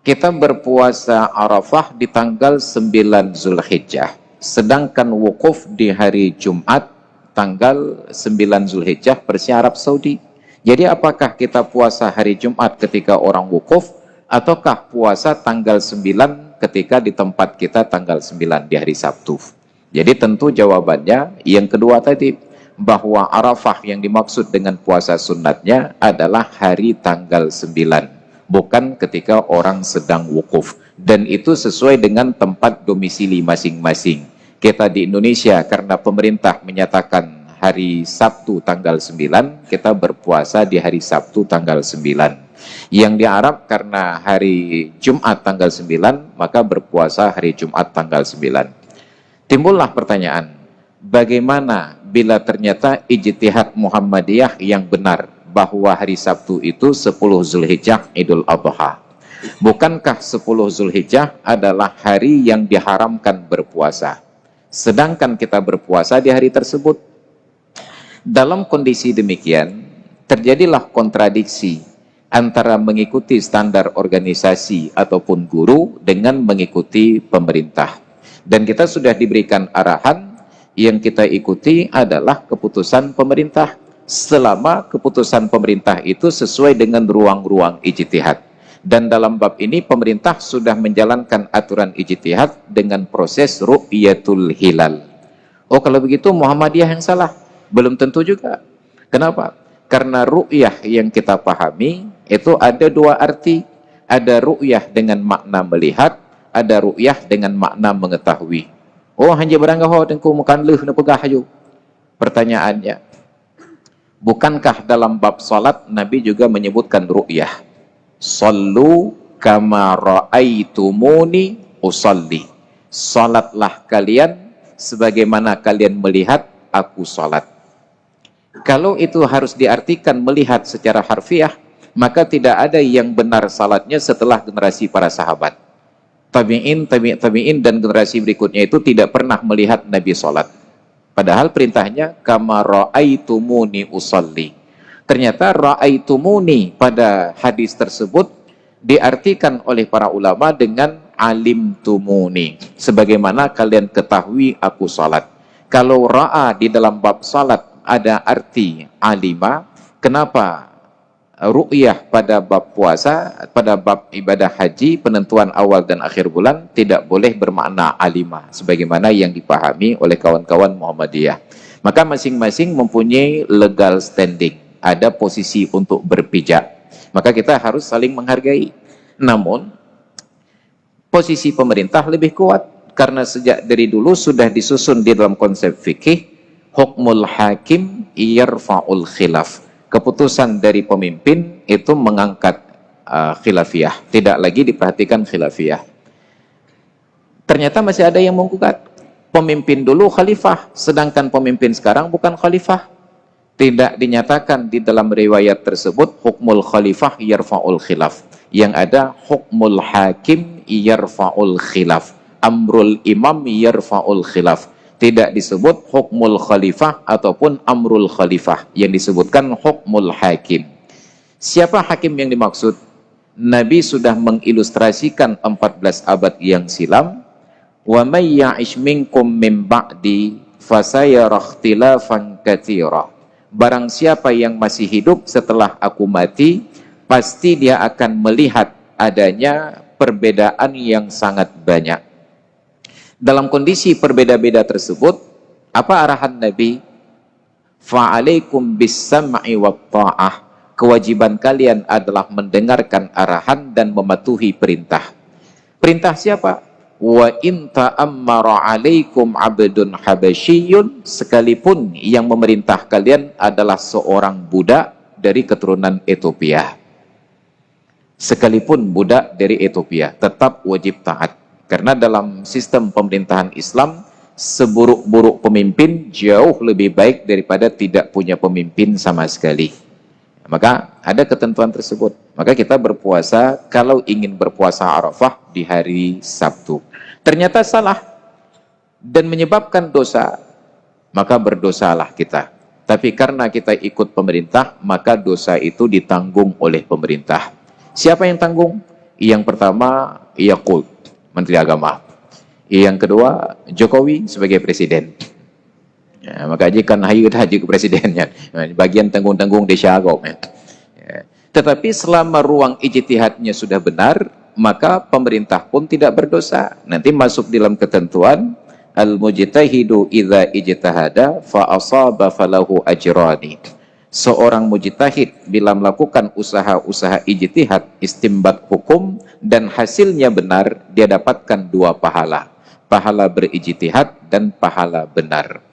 kita berpuasa Arafah di tanggal 9 Zulhijjah, sedangkan wukuf di hari Jumat tanggal 9 Zulhijjah versi Arab Saudi. Jadi apakah kita puasa hari Jumat ketika orang wukuf, ataukah puasa tanggal 9 ketika di tempat kita tanggal 9 di hari Sabtu? Jadi tentu jawabannya yang kedua tadi, bahwa Arafah yang dimaksud dengan puasa sunatnya adalah hari tanggal 9, bukan ketika orang sedang wukuf. Dan itu sesuai dengan tempat domisili masing-masing. Kita di Indonesia karena pemerintah menyatakan hari Sabtu tanggal 9, kita berpuasa di hari Sabtu tanggal 9. Yang di Arab karena hari Jumat tanggal 9, maka berpuasa hari Jumat tanggal 9. Timbullah pertanyaan, bagaimana bila ternyata ijtihad Muhammadiyah yang benar bahwa hari Sabtu itu 10 Zulhijjah Idul Adha? Bukankah 10 Zulhijjah adalah hari yang diharamkan berpuasa? Sedangkan kita berpuasa di hari tersebut. Dalam kondisi demikian, terjadilah kontradiksi antara mengikuti standar organisasi ataupun guru dengan mengikuti pemerintah. Dan kita sudah diberikan arahan, yang kita ikuti adalah keputusan pemerintah, selama keputusan pemerintah itu sesuai dengan ruang-ruang ijtihad. Dan dalam bab ini pemerintah sudah menjalankan aturan ijtihad dengan proses ru'yatul hilal. Oh, kalau begitu Muhammadiyah yang salah? Belum tentu juga. Kenapa? Karena ru'yah yang kita pahami itu ada dua arti. Ada ru'yah dengan makna melihat, ada ru'yah dengan makna mengetahui. Oh, hanya barangkah tengku makan leh na pegah ayo. Pertanyaannya, bukankah dalam bab salat Nabi juga menyebutkan ru'yah? Sallu kama ra'aitumuni usalli. Salatlah kalian sebagaimana kalian melihat aku salat. Kalau itu harus diartikan melihat secara harfiah, maka tidak ada yang benar salatnya setelah generasi para sahabat. Tabi'in dan generasi berikutnya itu tidak pernah melihat Nabi salat. Padahal perintahnya kama ra'aitumuni usalli. Ternyata ra'aitumuni pada hadis tersebut diartikan oleh para ulama dengan alimtumuni, sebagaimana kalian ketahui aku salat. Kalau ra'a di dalam bab salat ada arti alima, kenapa ru'yah pada bab puasa, pada bab ibadah haji, penentuan awal dan akhir bulan tidak boleh bermakna alima sebagaimana yang dipahami oleh kawan-kawan Muhammadiyah? Maka masing-masing mempunyai legal standing, ada posisi untuk berpijak. Maka kita harus saling menghargai. Namun posisi pemerintah lebih kuat karena sejak dari dulu sudah disusun di dalam konsep fikih, hukmul hakim yarfa'ul khilaf. Keputusan dari pemimpin itu mengangkat khilafiyah, tidak lagi diperhatikan khilafiyah. Ternyata masih ada yang menggugat, pemimpin dulu khalifah, sedangkan pemimpin sekarang bukan khalifah. Tidak dinyatakan di dalam riwayat tersebut hukmul khalifah yarfa'ul khilaf. Yang ada hukmul hakim yarfa'ul khilaf, amrul imam yarfa'ul khilaf. Tidak disebut hukmul khalifah ataupun amrul khalifah, yang disebutkan hukmul hakim. Siapa hakim yang dimaksud? Nabi sudah mengilustrasikan 14 abad yang silam, wa may ya'ish minkum min ba'di fasayara ikhtilafan katsira. Barang siapa yang masih hidup setelah aku mati, pasti dia akan melihat adanya perbedaan yang sangat banyak. Dalam kondisi berbeda-beda tersebut, apa arahan Nabi? Fa'alaikum bis-sam'i wa ta'ah. Kewajiban kalian adalah mendengarkan arahan dan mematuhi perintah. Perintah siapa? Wa in ta'ammara 'alaikum 'abdun habasyiyun, sekalipun yang memerintah kalian adalah seorang budak dari keturunan Ethiopia. Sekalipun budak dari Ethiopia, tetap wajib taat. Karena dalam sistem pemerintahan Islam, seburuk-buruk pemimpin jauh lebih baik daripada tidak punya pemimpin sama sekali. Maka ada ketentuan tersebut. Maka kita berpuasa kalau ingin berpuasa Arafah di hari Sabtu. Ternyata salah dan menyebabkan dosa, maka berdosalah kita. Tapi karena kita ikut pemerintah, maka dosa itu ditanggung oleh pemerintah. Siapa yang tanggung? Yang pertama, Yakult, Menteri Agama. Yang kedua, Jokowi sebagai Presiden. Ya, maka jika hayu haji ke Presidennya, bagian tanggung-tanggung desa agak. Ya. Tetapi selama ruang ijtihadnya sudah benar, maka pemerintah pun tidak berdosa. Nanti masuk dalam ketentuan, al-mujtahidu idza ijtahada fa asaba falahu ajrani. Seorang mujtahid bila melakukan usaha-usaha ijtihad, istimbat hukum, dan hasilnya benar, dia dapatkan 2 pahala. Pahala berijtihad dan pahala benar.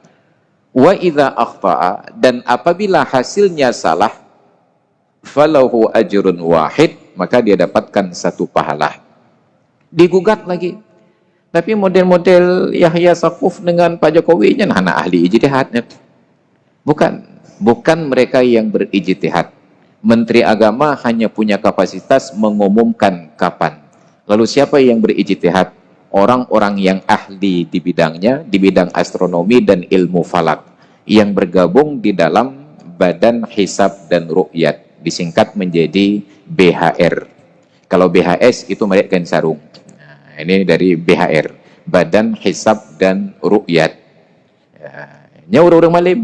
Wa idza akhta'a, dan apabila hasilnya salah, falahu ajrun wahid, maka dia dapatkan 1 pahala. Digugat lagi. Tapi model-model Yahya Saquf dengan Pak Jokowi nya anak ahli ijtihad. Bukan mereka yang berijtihad. Menteri Agama hanya punya kapasitas mengumumkan kapan. Lalu siapa yang berijtihad? Orang-orang yang ahli di bidangnya, di bidang astronomi dan ilmu falak, yang bergabung di dalam Badan Hisab dan Ru'yat, disingkat menjadi BHR. Kalau BHS itu mereka sarung. Nah, ini dari BHR, Badan Hisab dan Ru'yat. Ya, orang-orang malim.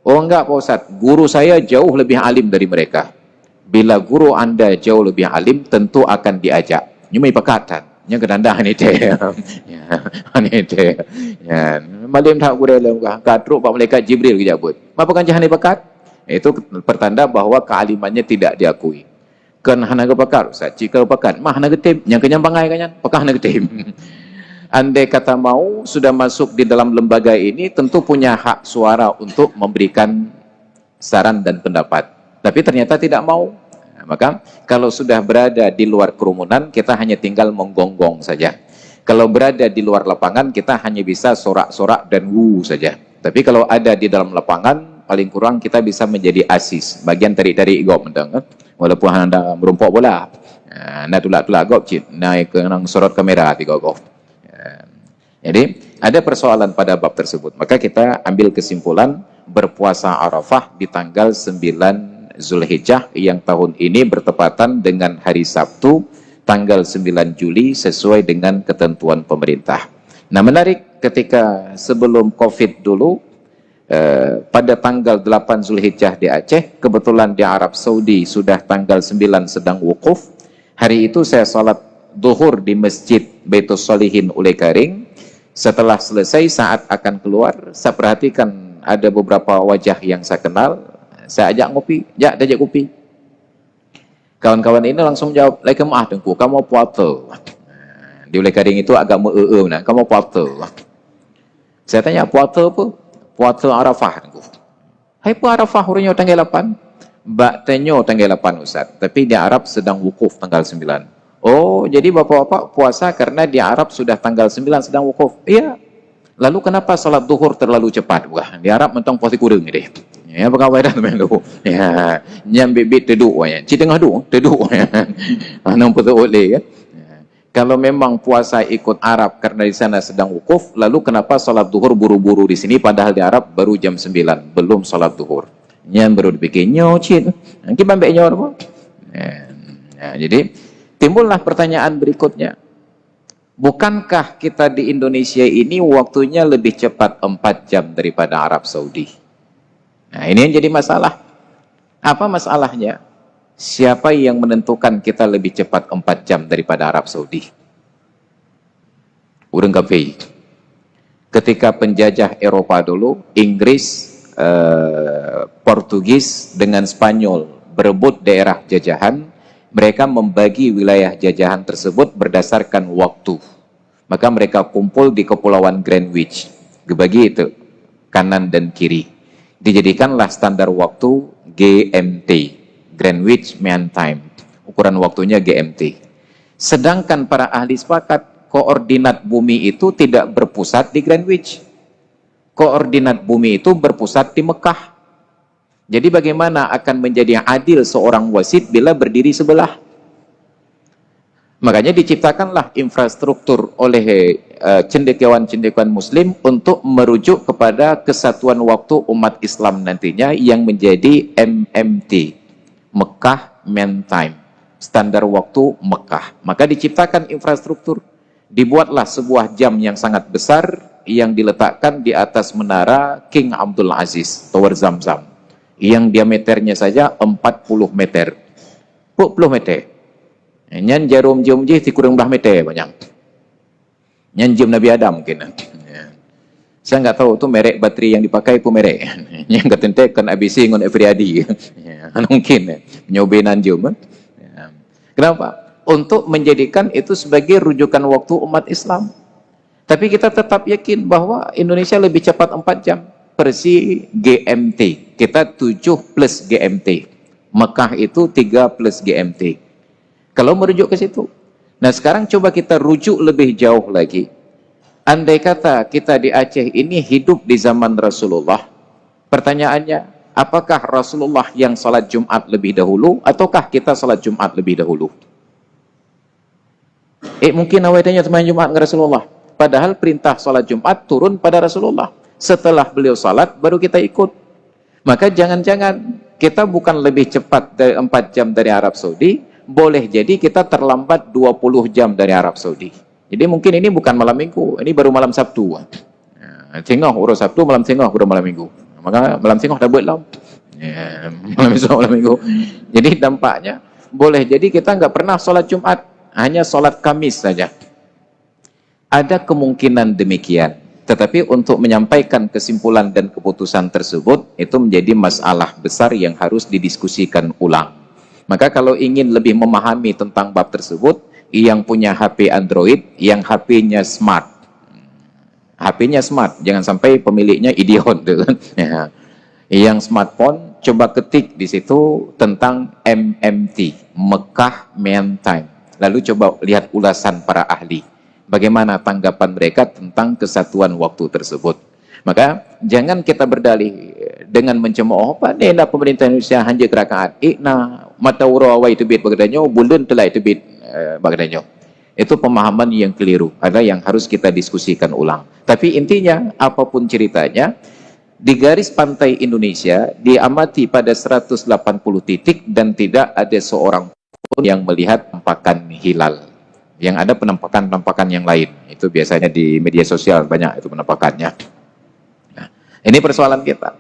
Oh enggak Pak Ustaz, guru saya jauh lebih alim dari mereka. Bila guru Anda jauh lebih alim, tentu akan diajak. Ini may pakatan. Yang kedandahan itu. Ya, malim tak guru dalam kadruk Pak Malaikat Jibril kejabut. Apa kan jahan pakat? Itu pertanda bahwa kealimannya tidak diakui. Kan hana pakar Ustaz, jika pakat, mah hana getim, yang kenyang pangai kanyan, pakah hana getim. Andai kata mau sudah masuk di dalam lembaga ini, tentu punya hak suara untuk memberikan saran dan pendapat. Tapi ternyata tidak mau. Nah, maka kalau sudah berada di luar kerumunan, kita hanya tinggal menggonggong saja. Kalau berada di luar lapangan, kita hanya bisa sorak-sorak dan saja. Tapi kalau ada di dalam lapangan, paling kurang kita bisa menjadi asis, bagian tarik-tarik gop mendengar. Walaupun anda merumpok bola, nah tulak-tulak gop cit, naik ke sorot kamera tiga gop. Jadi ada persoalan pada bab tersebut. Maka kita ambil kesimpulan berpuasa Arafah di tanggal 9 Zulhijjah yang tahun ini bertepatan dengan hari Sabtu tanggal 9 Juli sesuai dengan ketentuan pemerintah. Nah menarik, ketika sebelum Covid dulu, pada tanggal 8 Zulhijjah di Aceh, kebetulan di Arab Saudi sudah tanggal 9 sedang wukuf. Hari itu saya salat duhur di Masjid Baitul Shalihin Ulekaring. Setelah selesai, saat akan keluar, saya perhatikan ada beberapa wajah yang saya kenal. Saya ajak ngopi, ajak kopi. Kawan-kawan ini langsung jawab, "Laikemah tengku, kamu puasa." Di Ulekaring itu agak nah, kamu puasa. Saya tanya, puasa apa? Puasa Arafah tengku. Hai pu Arafah urunyo tanggal 8. Mbak tenyo tanggal 8 Ustaz, tapi di Arab sedang wukuf tanggal 9. Oh, jadi bapak-bapak puasa karena di Arab sudah tanggal 9 sedang wukuf. Iya. Lalu kenapa salat duhur terlalu cepat? Wah, di Arab mentang puasa kurang deh. Ya, pegawai dah teman tu. Ya, nyam bibit teduk ya. Ci tengah teduk ya. Anang puasa oleh kan. Kalau memang puasa ikut Arab karena di sana sedang wukuf, lalu kenapa salat duhur buru-buru di sini padahal di Arab baru jam 9, belum salat duhur. Nyam baru dipikir nyocit. Kita ambek nyor apa? Ya, jadi timbullah pertanyaan berikutnya. Bukankah kita di Indonesia ini waktunya lebih cepat 4 jam daripada Arab Saudi? Nah, ini yang jadi masalah. Apa masalahnya? Siapa yang menentukan kita lebih cepat 4 jam daripada Arab Saudi? Urang kafe. Ketika penjajah Eropa dulu, Inggris, Portugis dengan Spanyol berebut daerah jajahan, mereka membagi wilayah jajahan tersebut berdasarkan waktu. Maka mereka kumpul di Kepulauan Greenwich. Dibagi itu, kanan dan kiri. Dijadikanlah standar waktu GMT, Greenwich Mean Time. Ukuran waktunya GMT. Sedangkan para ahli sepakat, koordinat bumi itu tidak berpusat di Greenwich. Koordinat bumi itu berpusat di Mekah. Jadi bagaimana akan menjadi adil seorang wasit bila berdiri sebelah? Makanya diciptakanlah infrastruktur oleh cendekiawan-cendekiawan muslim untuk merujuk kepada kesatuan waktu umat Islam nantinya yang menjadi MMT, Mekah Mean Time. standar waktu Mekah. Maka diciptakan infrastruktur. Dibuatlah sebuah jam yang sangat besar yang diletakkan di atas menara King Abdul Aziz, Tower Zamzam, yang diameternya saja 40 meter. 40 meter. Nyan jarum jam je kurang belah meter banyak. Nyan jam Nabi Adam mungkin. Saya nggak tahu tuh merek bateri yang dipakai pun merek. Yang ketentekan ABC dengan Afriadi. Mungkin nyobain jam. Kenapa? Untuk menjadikan itu sebagai rujukan waktu umat Islam. Tapi kita tetap yakin bahwa Indonesia lebih cepat 4 jam. Persi GMT. Kita 7 plus GMT. Mekah itu 3 plus GMT. Kalau merujuk ke situ. Nah sekarang coba kita rujuk lebih jauh lagi. Andai kata kita di Aceh ini hidup di zaman Rasulullah. Pertanyaannya, apakah Rasulullah yang salat Jumat lebih dahulu ataukah kita salat Jumat lebih dahulu? Mungkin awalnya teman Jumat dengan Rasulullah. Padahal perintah salat Jumat turun pada Rasulullah. Setelah beliau salat baru kita ikut. Maka jangan-jangan kita bukan lebih cepat dari 4 jam dari Arab Saudi, boleh jadi kita terlambat 20 jam dari Arab Saudi. Jadi mungkin ini bukan malam minggu, ini baru malam Sabtu. Tengok urus Sabtu, malam tengok udah malam minggu. Maka malam tengok dah buat lah. Malam besok malam minggu. Jadi dampaknya boleh jadi kita nggak pernah sholat Jumat, hanya sholat Kamis saja. Ada kemungkinan demikian. Tetapi untuk menyampaikan kesimpulan dan keputusan tersebut, itu menjadi masalah besar yang harus didiskusikan ulang. Maka kalau ingin lebih memahami tentang bab tersebut, yang punya HP Android, yang HP-nya smart. HP-nya smart, jangan sampai pemiliknya idiot. Ya. Yang smartphone, coba ketik di situ tentang MMT, Mekah Main Time. Lalu coba lihat ulasan para ahli. Bagaimana tanggapan mereka tentang kesatuan waktu tersebut. Maka jangan kita berdalih dengan mencemooh apa nih pemerintah Indonesia hanya gerakan mata urawa itu bit bagainya bulan telah itu bit bagainya. Itu pemahaman yang keliru, ada yang harus kita diskusikan ulang. Tapi intinya apapun ceritanya, di garis pantai Indonesia diamati pada 180 titik dan tidak ada seorang pun yang melihat penampakan hilal. Yang ada penampakan-penampakan yang lain. Itu biasanya di media sosial banyak itu penampakannya. Nah, ini persoalan kita.